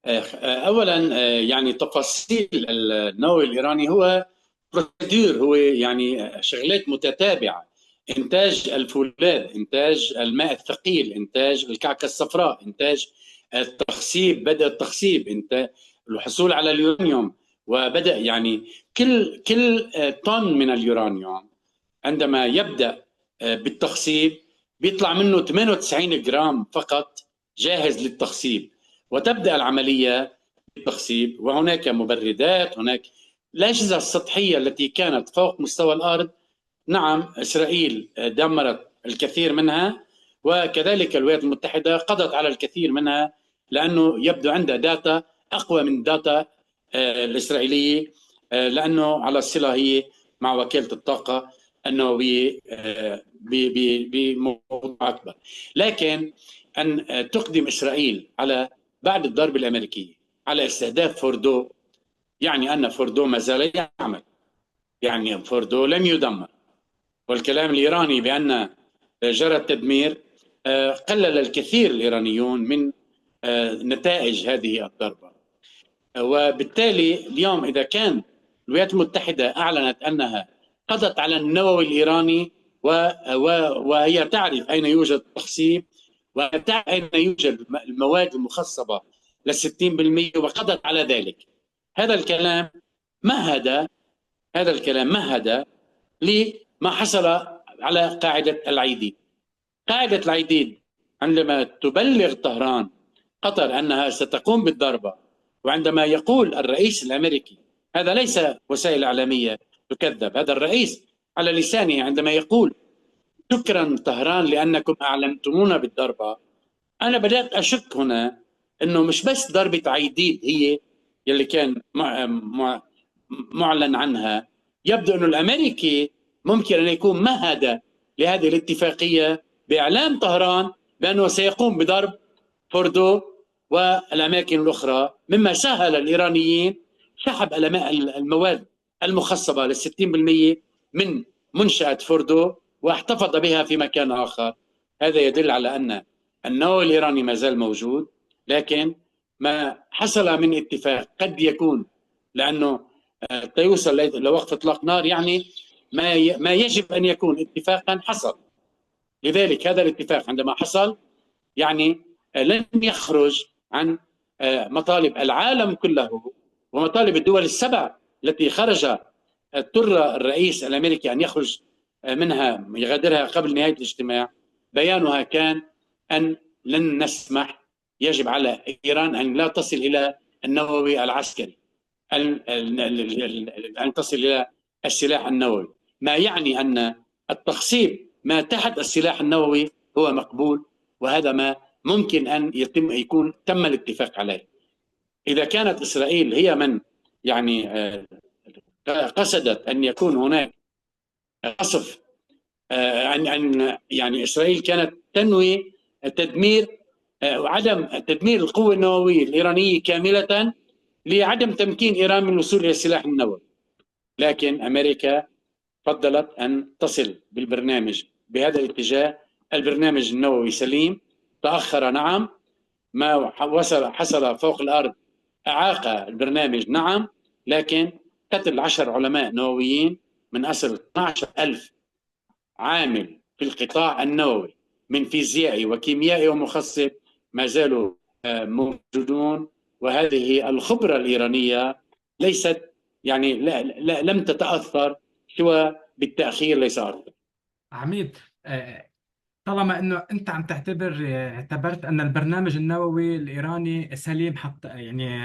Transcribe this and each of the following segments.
اولا، يعني تفاصيل النووي الايراني هو بروسيدور، هو يعني شغلات متتابعه: انتاج الفولاذ، انتاج الماء الثقيل، انتاج الكعكه الصفراء، انتاج التخصيب، بدء التخصيب، انت الحصول على اليورانيوم، وبدأ يعني كل طن من اليورانيوم عندما يبدأ بالتخصيب بيطلع منه 98 جرام فقط جاهز للتخصيب، وتبدأ العملية بالتخصيب. وهناك مبردات، هناك الأجهزة السطحية التي كانت فوق مستوى الأرض. نعم، إسرائيل دمرت الكثير منها، وكذلك الولايات المتحدة قضت على الكثير منها، لأنه يبدو عندها داتا أقوى من داتا الإسرائيلية، لأنه على صلة هي مع وكالة الطاقة النووية بموضوع أكبر. لكن أن تقدم إسرائيل على بعد الضربة الأمريكية على استهداف فوردو، يعني أن فوردو ما زال يعمل، يعني فوردو لم يدمر. والكلام الإيراني بأن جرى التدمير قلل الكثير الإيرانيون من نتائج هذه الضربة. وبالتالي اليوم إذا كان الولايات المتحدة أعلنت أنها قضت على النووي الإيراني وهي تعرف أين يوجد التخصيب، وتعرف أين يوجد المواد المخصبة لل 60%، وقضت على ذلك، هذا الكلام مهد هذا الكلام مهد لما حصل على قاعدة العيدين. قاعدة العيدين عندما تبلغ طهران قطر أنها ستقوم بالضربة، وعندما يقول الرئيس الأمريكي، هذا ليس وسائل إعلامية تكذب، هذا الرئيس على لسانه عندما يقول: شكرا طهران لأنكم أعلنتمونا بالضربة. أنا بدأت أشك هنا أنه مش بس ضربة عيديد هي يلي كان معلن عنها، يبدو أن الأمريكي ممكن أن يكون مهد لهذه الاتفاقية بإعلام طهران بأنه سيقوم بضرب فوردو والأماكن الأخرى، مما سهل الإيرانيين سحب المواد المخصبة لل 60% من منشأة فوردو واحتفظ بها في مكان آخر. هذا يدل على أن النووي الإيراني ما زال موجود، لكن ما حصل من اتفاق قد يكون لأنه تيوصل لوقف إطلاق نار، يعني ما يجب أن يكون اتفاقا حصل. لذلك هذا الاتفاق عندما حصل يعني لن يخرج عن مطالب العالم كله ومطالب الدول السبع التي اضطر الرئيس الأمريكي أن يخرج منها، يغادرها قبل نهاية الاجتماع. بيانها كان أن لن نسمح، يجب على إيران أن لا تصل إلى النووي العسكري، أن تصل إلى السلاح النووي، ما يعني أن التخصيب ما تحت السلاح النووي هو مقبول، وهذا ما ممكن أن يكون تم الاتفاق عليه. إذا كانت إسرائيل هي من يعني قصدت أن يكون هناك قصف، أن يعني إسرائيل كانت تنوي تدمير عدم تدمير القوة النووية الإيرانية كاملة لعدم تمكين إيران من الوصول إلى السلاح النووي، لكن أمريكا فضلت أن تصل بالبرنامج بهذا الاتجاه. البرنامج النووي سليم، تأخر نعم، ما حصل فوق الأرض أعاق البرنامج نعم، لكن قتل 10 علماء نوويين من أصل 12 ألف عامل في القطاع النووي من فيزيائي وكيميائي ومخصب ما زالوا موجودون. وهذه الخبرة الإيرانية ليست يعني لم تتأثر سوى بالتأخير ليس أكثر. عميد، طالما انه انت عم اعتبرت ان البرنامج النووي الايراني سليم، حتى يعني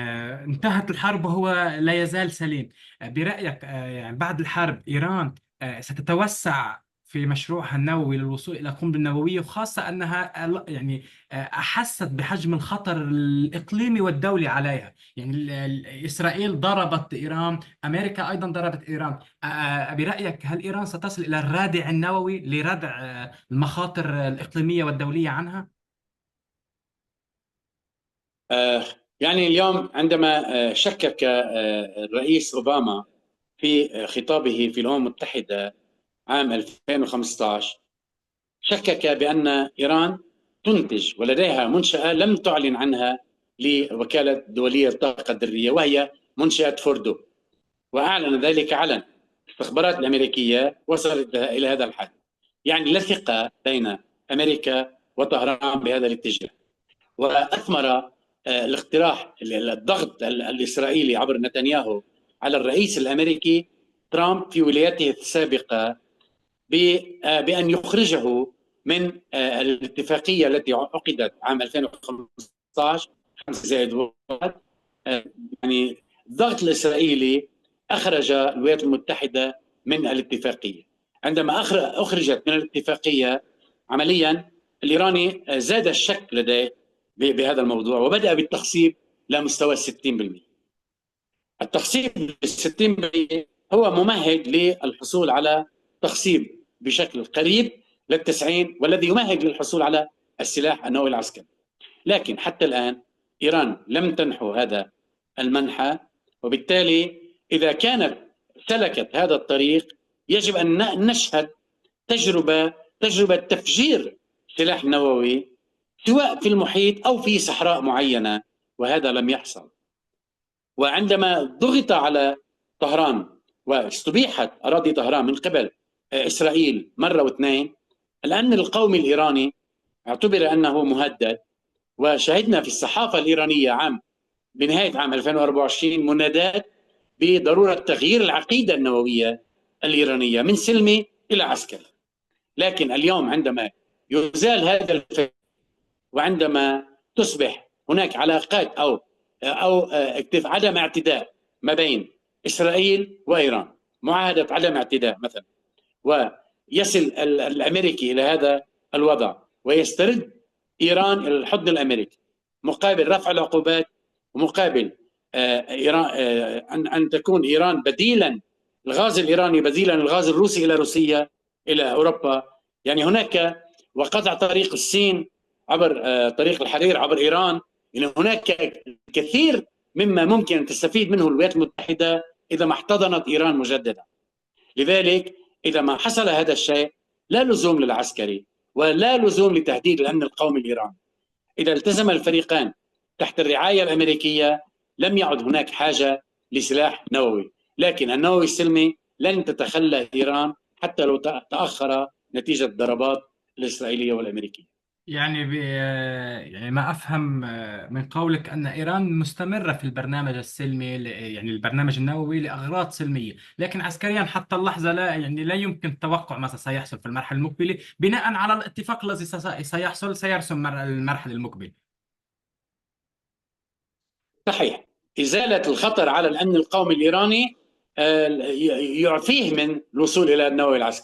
انتهت الحرب وهو لا يزال سليم. برايك يعني بعد الحرب ايران ستتوسع في مشروعها النووي للوصول الى القنبله النوويه، وخاصه انها يعني احست بحجم الخطر الاقليمي والدولي عليها؟ يعني اسرائيل ضربت ايران، امريكا ايضا ضربت ايران. برايك هل ايران ستصل الى الرادع النووي لردع المخاطر الإقليمية والدولية عنها؟ آه، يعني اليوم عندما شكك الرئيس أوباما في خطابه في الأمم المتحدة عام 2015، شكك بأن إيران تنتج ولديها منشأة لم تعلن عنها لوكالة دولية للطاقة الذرية وهي منشأة فوردو، وأعلن ذلك علنا. الاستخبارات الأمريكية وصلت إلى هذا الحد. يعني لا ثقة بين أمريكا وطهران بهذا الاتجاه. وأثمر الاقتراح الضغط الإسرائيلي عبر نتنياهو على الرئيس الأمريكي ترامب في ولايته السابقة بأن يخرجه من الاتفاقية التي عقدت عام 2015 5+1. يعني الضغط الإسرائيلي أخرج الولايات المتحدة من الاتفاقية. عندما أخرجت من الاتفاقية عمليا الإيراني زاد الشك لديه بهذا الموضوع وبدأ بالتخصيب لمستوى 60%. التخصيب 60% هو ممهد للحصول على تخصيب بشكل قريب لل90 والذي يمهد للحصول على السلاح النووي العسكري. لكن حتى الآن إيران لم تنحو هذا المنحى، وبالتالي إذا كانت سلكت هذا الطريق يجب أن نشهد تجربة تفجير سلاح نووي سواء في المحيط أو في صحراء معينة، وهذا لم يحصل. وعندما ضغط على طهران واستبيحت أراضي طهران من قبل إسرائيل مرة واثنين، الأمن القومي الإيراني اعتبر أنه مهدد. وشهدنا في الصحافة الإيرانية بنهاية عام 2024 منادات بضرورة تغيير العقيدة النووية الإيرانية من سلمي إلى عسكري. لكن اليوم عندما يزال هذا الفكر وعندما تصبح هناك علاقات أو عدم اعتداء ما بين إسرائيل وإيران، معاهدة عدم اعتداء مثلا، ويصل الأمريكي إلى هذا الوضع ويسترد إيران إلى الحضن الأمريكي مقابل رفع العقوبات ومقابل إيران أن تكون إيران بديلا الغاز الإيراني بديلا الغاز الروسي إلى روسيا إلى أوروبا. يعني هناك وقطع طريق الصين عبر طريق الحرير عبر إيران. يعني هناك كثير مما ممكن أن تستفيد منه الولايات المتحدة إذا ما احتضنت إيران مجددا. لذلك إذا ما حصل هذا الشيء لا لزوم للعسكري ولا لزوم لتهديد الأمن القومي الإيراني. إذا التزم الفريقان تحت الرعاية الأمريكية لم يعد هناك حاجة لسلاح نووي، لكن النووي السلمي لن تتخلى إيران حتى لو تأخر نتيجة الضربات الإسرائيلية والأمريكية. يعني ما أفهم من قولك أن إيران مستمرة في البرنامج السلمي، يعني البرنامج النووي لأغراض سلمية، لكن عسكريا حتى اللحظة لا يمكن توقع ماذا سيحصل في المرحلة المقبلة بناء على الاتفاق الذي سيحصل سيرسم المرحلة المقبلة. صحيح. إزالة الخطر على الأمن القومي الإيراني يعفيه من الوصول إلى النووي العسكري.